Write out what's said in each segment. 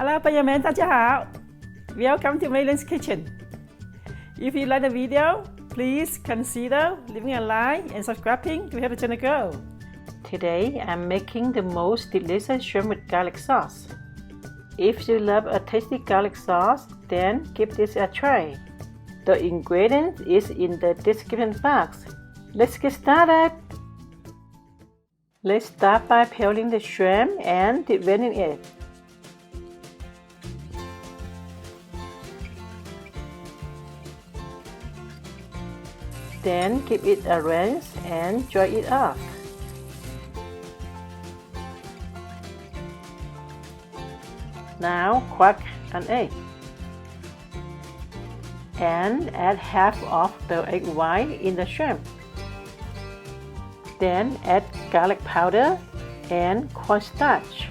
Hello 朋友们，大家好 Welcome to Marin's Kitchen. If you like the video, please consider leaving a like and subscribing to help the channel grow. Today, I'm making the most delicious shrimp with garlic sauce. If you love a tasty garlic sauce, then give this a try. The ingredient is in the description box. Let's get started. Let's start by peeling the shrimp and deveining it. Then give it a rinse and dry it off. Now crack an egg and add half of the egg white in the shrimp. Then add garlic powder and cornstarch.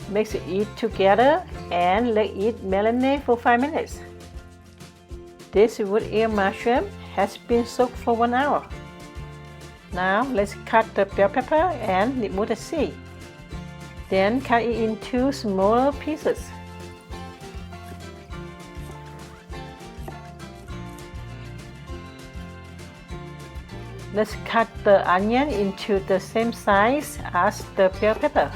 Mix it together and let it marinate for 5 minutes. This Woodear mushroom has been soaked for 1 hour. Now let's cut the bell pepper and remove the seed. Then cut it into smaller pieces. Let's cut the onion into the same size as the bell pepper.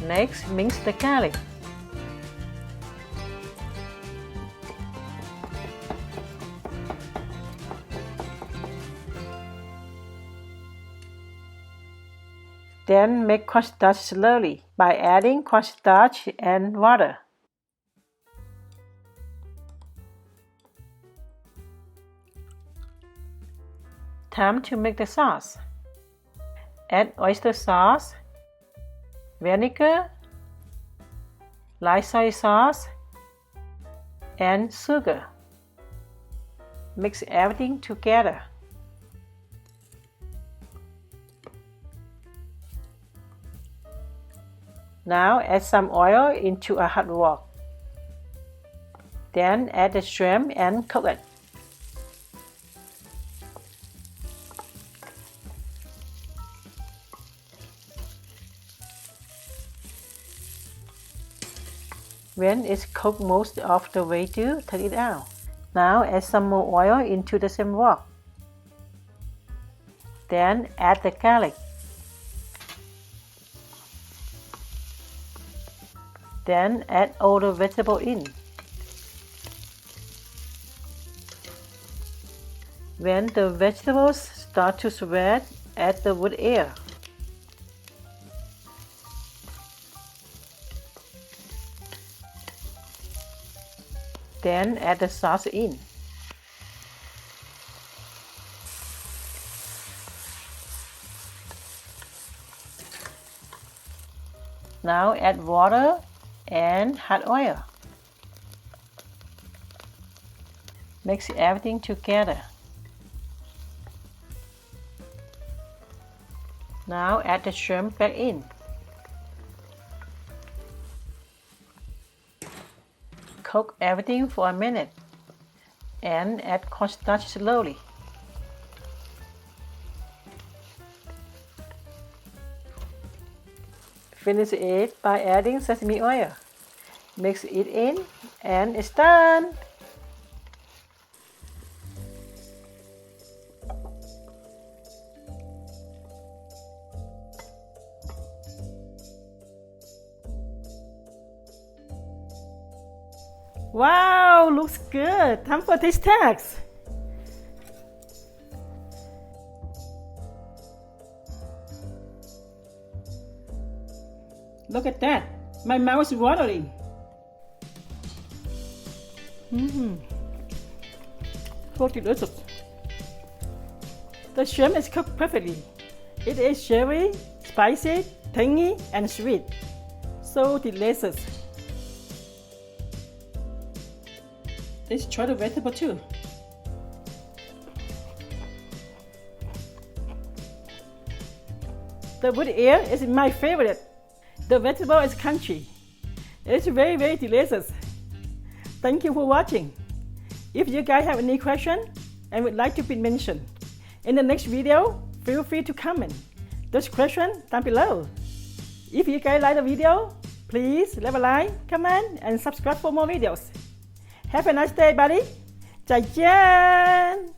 Next, mince the garlic. Then make cornstarch slurry by adding cornstarch and water. Time to make the sauce. Add oyster sauce, vinegar, light soy sauce, and sugar. Mix everything together. Now add some oil into a hot wok. Then add the shrimp and cook it. When it's cooked most of the way through, take it out. Now add some more oil into the same wok. Then add the garlic. Then add all the vegetables in. When the vegetables start to sweat, add the Woodear. Then add the sauce in. Now add water and hot oil. Mix everything together. Now add the shrimp back in. Cook everything for a minute and add cornstarch slowly. Finish it by adding sesame oil. Mix it in and it's done. Wow, looks good. Time for taste test. Look at that. My mouth is watering. So delicious. The shrimp is cooked perfectly. It is savory, spicy, tangy, and sweet. So delicious. Let's try the vegetable too. The Woodear is my favorite. The vegetable is crunchy. It's very, very delicious. Thank you for watching. If you guys have any question and would like to be mentioned in the next video, feel free to comment those questions down below. If you guys like the video, please leave a like, comment, and subscribe for more videos. Have a nice day, buddy. 再见。